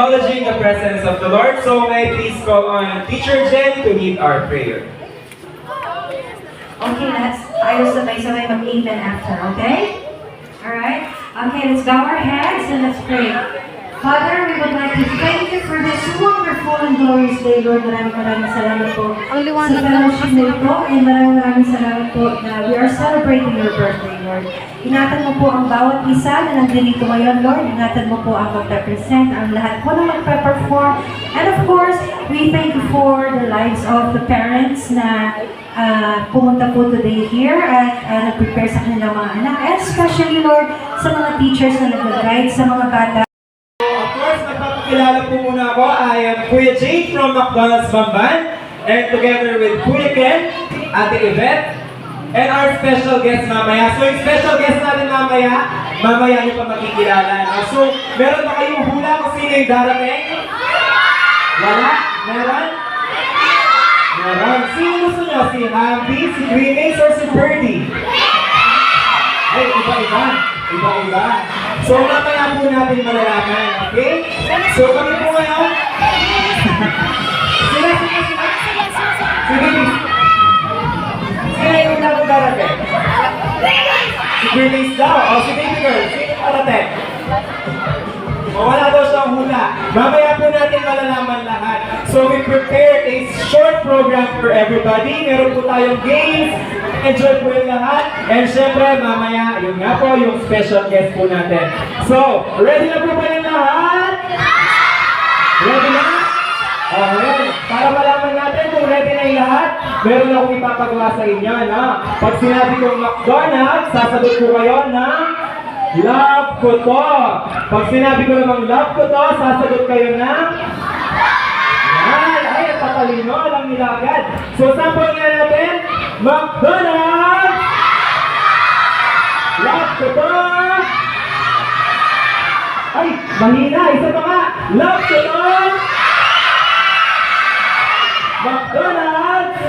acknowledging the presence of the Lord. So may I please call on Teacher Jen to lead our prayer. Okay, tayo sabay-sabay mag-amen after, okay? Alright? Okay, let's bow our heads and let's pray. Father, we would like to thank you for this wonderful and glorious day, Lord. Maraming salamat po sa fellowship na ito, and maraming salamat po na we are celebrating your birthday, Lord. Ingatan mo po ang bawat isa na nandito ngayon, Lord. Ingatan mo po ang magpe-present, ang lahat po na magpe-perform. And of course, we thank you for the lives of the parents na pumunta po today here at nag-prepare sa kanilang mga anak. And especially, Lord, sa mga teachers na nag-guide sa mga bata. Of course, nagpapakilala po muna ako. I am Kuya Jade from McDonald's Bamban. And together with Kuya Ken, Ate Yvette, and our special guest mamaya. So yung special guest natin mamaya niyo pa makikilala. So, meron ba kayong hula kung sino yung darating? Wala? Meron? Meron. Sino gusto nyo? Si Hamby, si Greenace, or si Birdie? Ay, iba-iba. Iba-iba. So, mamaya po natin malalaman. Okay? So, kami po ngayon. Sila. Sige, sino yung unang darating? Si Greenace daw. O, si Baby Girl. Sino yung darating? O, wala daw siyang hula. Mamaya po natin malalaman lahat. So, we prepared a short program for everybody. Meron po tayong games. Enjoy po yung lahat. And syempre, mamaya, yun nga po, yung special guest po natin. So, ready na po ba yung lahat? Ready na? Okay. Para malaman natin kung ready na yung lahat, meron akong ipapagawa sa inyo, no? Pag sinabi kong McDonald's, sasagot po kayo na love ko to. Pag sinabi ko namang love ko to, sasagot kayo na yan. Ay, tatalino. Alam nila agad. So, sample nga natin. McDonald's! Love ko to! Ay, mahina. Isa pa nga. Love ko to! McDonald's!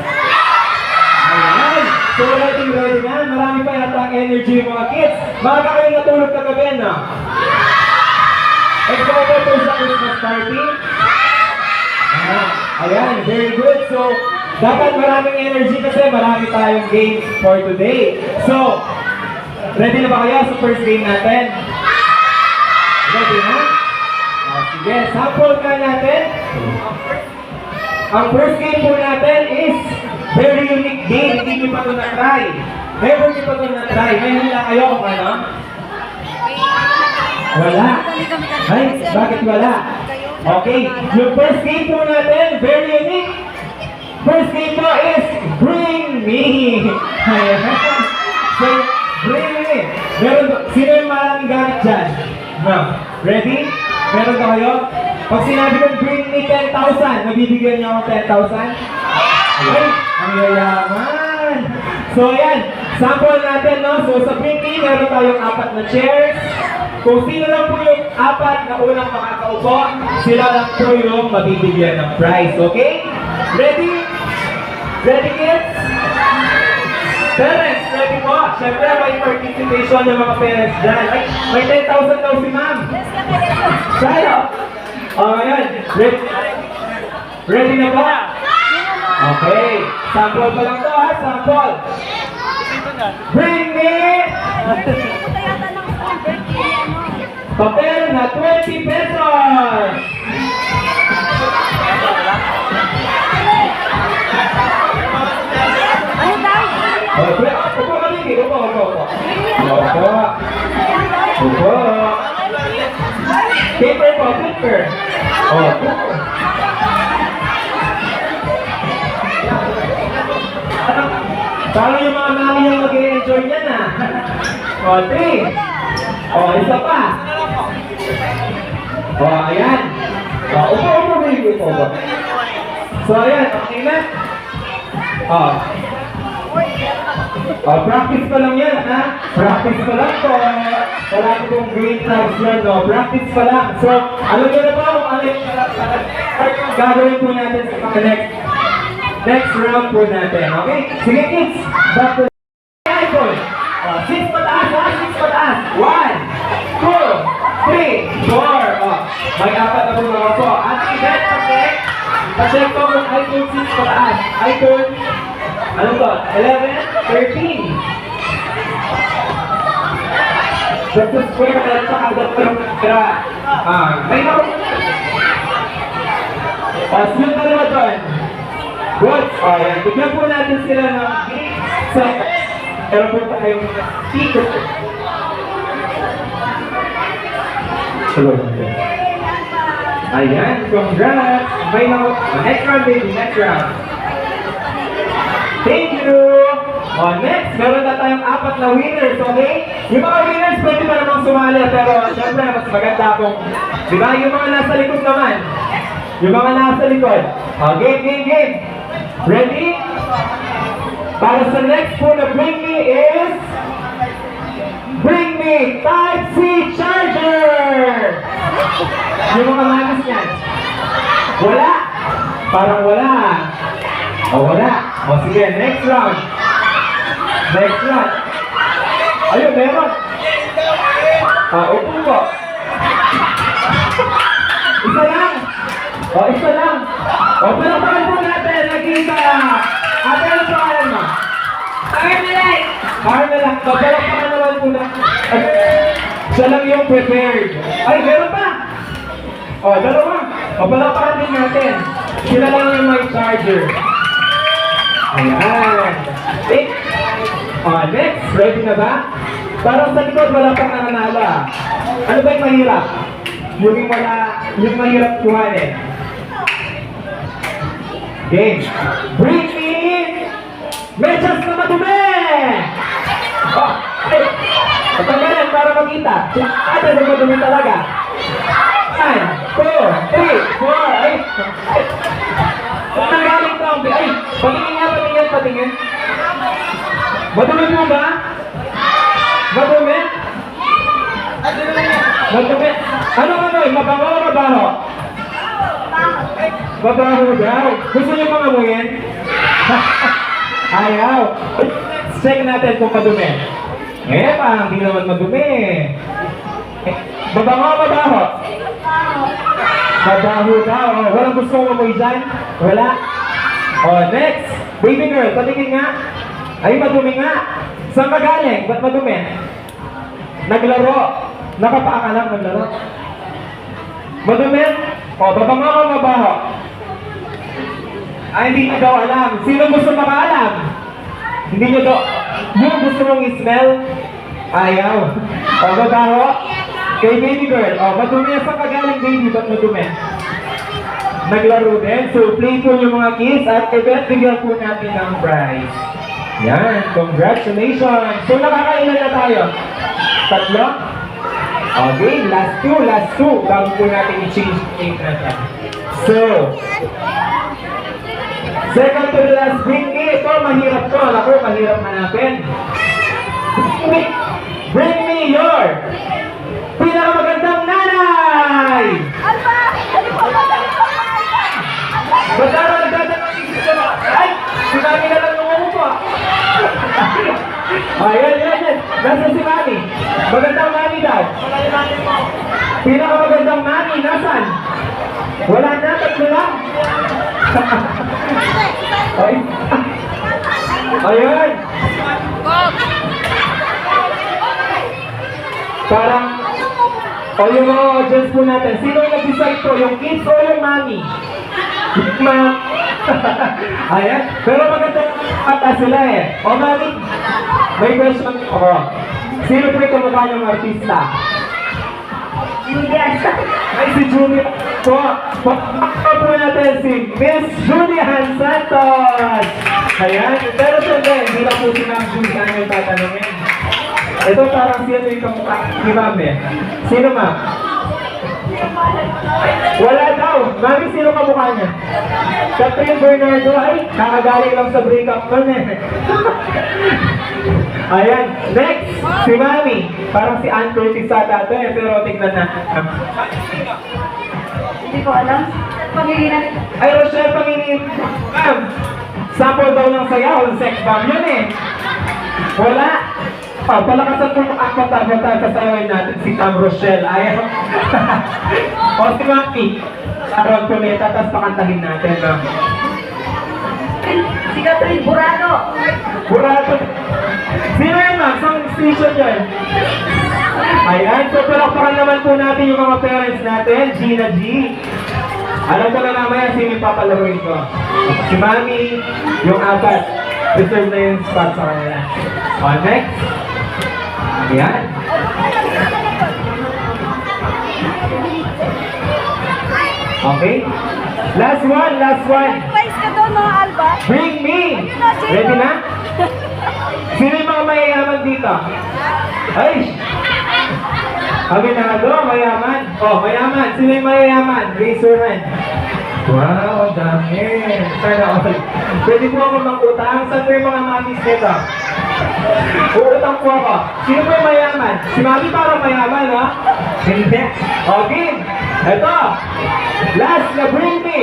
Ayan. So, ready na. Marami pa yata ang energy yung mga kids. Baka kayo natulog kagabi, no? Excited po sa Christmas party? Ayan, very good. So, dapat maraming energy kasi marami tayong games for today. So, ready na ba kayo sa first game natin? Ready na? Sige, sample ka natin. Ang first game po natin is very unique game. Hindi nyo pa ito na-try. Never nyo pa ito na-try. May hula kayo kung ano? Wala. Ay, bakit wala? Okay, yung first game po natin, very unique. First game po is Bring Me. So, Bring Me. Sino yung maraming gamit dyan? Ready? Meron ba kayo? Pag sinabi kong Bring Me 10,000, nabibigyan niyo ako 10,000? Ay, ang yayaman. So, ayan. Sample natin, no? So, sa Bring Me, meron tayong 4 na chairs. Kung sino lang po yung 4 na unang makakaupo, sila lang po yung mabibigyan ng prize, okay? Ready? Ready, kids? Parents, ready po? Siyempre, may participation ng mga parents dyan. Ay, may 10,000 daw si ma'am. Tayo! Ayan. Ready na ba? Okay. Sample pa lang to, ha? Sample. Bring me! Papel na 20 pesos! Upo kami, upo. Paper po, paper. Parang yung mga mami yung mag-enjoy niyan, ha? 3. Isa pa. Ayan. Upo. So, ayan. Okay na? Practice pa lang yan, ha? Practice pa lang to. Wala ko pong green flags yan, no? Practice pa lang. So, alam nyo na ba kung ano yung gagawin po natin sa next round po natin, okay? Sige, kids. Back to the iPhone. 6 pataas, 6 pataas. 1, 2, 3, 4. May apat na bunga po. At event, pa-check. Pa-check po kung iPhone 6 pataas. iPhone, ano to? 11, 13. That's the square at saka agad ko yung tira. May ako. Sunod na naman doon. Good. Ayan. Bigyan po natin sila ng set. Meron po tayong speaker. Ayan. Congrats. May mga next round, baby. Next round. Thank you. Next, meron na tayong apat na winners, okay? Yung mga winners, pwede pa namang sumali, pero syempre, mas maganda kung, di ba, yung mga nasa likod naman. Yung mga nasa likod. Game. Ready? Para sa next po na bring me is... Bring me Type-C charger! Yung mga manis niyan. Wala. Parang wala. Wala. Sige, next round. Next round. Ayun, meron. Upo po. Isa lang. Isa lang. Palapakan po natin. Nakita. Ate, ano sa kalan mo? Carmelite. Palapakan naman po natin. Siya lang yung prepared. Ay, meron pa. Dalawa. Palapakan din natin. Sila lang yung may charger. Ayan. Next, ready na ba? Parang sa likod, wala pang nananala. Ano ba yung mahirap? Yung mahirap kuhanin. Game. Bring me medyas na madumi! Patanggalan para makita. Ate na madumi talaga. 1, 2, 3, 4, ay! Patanggalan ito. Ay! Patingin. Madumi mo ba? Madumi? Ano? Mabango o mabaho? Mabaho daw. Gusto niyo pang amuyin? Ayaw. Check natin kung madumi. Parang di naman madumi. Mabango o mabaho? Mabaho daw. Walang gusto mong amuy dyan? Wala? Next. Baby girl, patingin nga. Ay, madumi nga. Saan ka galing? Ba't madumi? Naglaro. Nakapaa ka lang naglaro. Madumi? Babango o mabaho? Ay, hindi nyo daw alam. Sino gusto makaalam? Hindi nyo daw. Yung gusto mong i-smell? Ayaw. Mabaho? Kay baby girl. Madumi. Saan ka galing, baby? Ba't madumi? Naglaro din. So, play po yung mga kids at bigyan po natin ng prize. Yan. Congratulations. So, nakakailan na tayo? 3? Okay, last two. Bago po natin i-change game natin. So, second to the last bring me. Ito, mahirap to. Ako, mahirap hanapin. Bring me your pinakamagandang nanay! Magkano nagdadang ito? Ay! Sinami na lang nung umupo. Yan. Nasa si Mami. Magandang Mami daw. Pinakamagandang Mami, nasan? Wala na, 3 lang. Ayun. Parang, yung mga audience po natin, sino yung nag-decide po? Yung kids o yung Mami? Ayan. Pero magandang mata sila eh. Mami, may question ako. Sino po yung kamukha ng artista? Yes. Ay, si Julia po. Pakaka po natin si Miss Julian Santos. Ayan. Pero hindi lang po si Ma'am Julian yung tatanungin. Ito parang sino yung kamukha ni Ma'am eh. Sino Ma'am? Wala daw. Mami, sino kamukha niya? Catherine Bernardo. Ay, nakagaling lang sa breakup nun eh. Ayan. Next, si Mami. Parang si Ann Curtis sa dati eh. Pero tignan na. Hindi ko alam. Pangilinan. Ay, Rochelle, panginin. Ma'am, sample daw ng sayaw. Sex bomb yun eh. Wala. Oh, palakasan po yung akmata-mata kasawin natin si Cam Rochelle. Ayaw. O si Maki. Araw po neta, tapos pakantahin natin. No? Si Catherine Burado. Burado. Sino yun, ma'am? Saan station yun? Ayan, so palakpakan naman po natin yung mga parents natin. Gina G. Alam ko na mamaya sino yung papalaruin ko. Si Mami, yung apat. Reserve na yung spot sa kanila. O, next. Ayan. Okay. Last one, last one. Place ka doon mga Alba. Bring me! Ready na? Sino yung mga mayayaman dito? Ay! Aminado, mayaman. Oh, mayaman. Sino yung mayayaman? Raise your hand. Wow, dami. Sana all. Pwede po ako mag-utang. Saan po yung mga mamis nito? Uutang po ako. Sino po yung mayaman? Si mami parang mayaman, ha? Hindi. Okay. Ito. Last na bring me.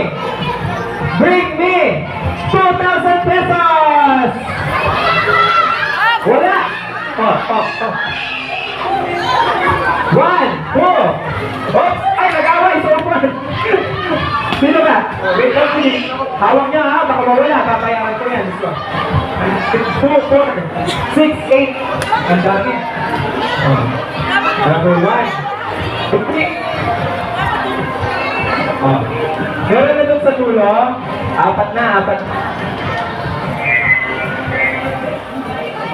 Bring me 2,000 pesos! Wala! Oh. 1, 2. Oops! Ay, nag-away! Sobrang! Sino ba? Wait lang, please. Hawak niya ha, baka mawala. Papayaran ko yan. 2, 4, 6, 8. Ang dami. Number 1. Okay. Oh. Meron na doon sa dulo. Apat na.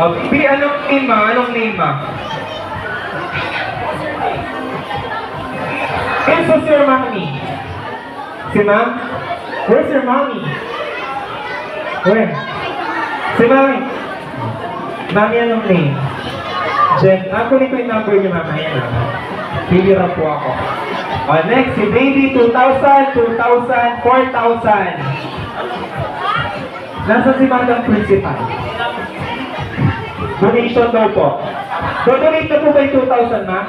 Okay, anong name ma? Where's your mommy? Si ma'am? Where's your mommy? Where? Si mami. Mami, anong name? Jen. Kunin ko yung number niyo mama. Ayan na. Pili po ako. Next, si baby, 2,000, 2,000, 4,000. Nasa si Madam Principal. Donation daw po. Donate na po ba yung 2,000 ma?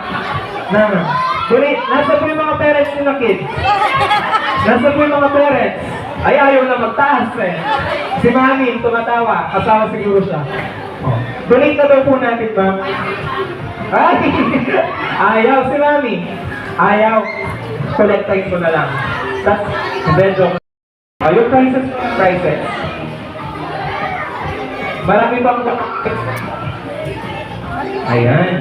Na. Donate. Nasa po yung mga parents nila kids? Nasa po yung mga parents? Ay, ayaw na magtaas eh. Si Mami, tumatawa. Asawa siguro siya. Donate na daw po natin, ma'am. Ay! Ayaw si Mami. Ayaw. Collectain ko na lang. Tapos, medyo. Yung prices. Marami bang. Ayan.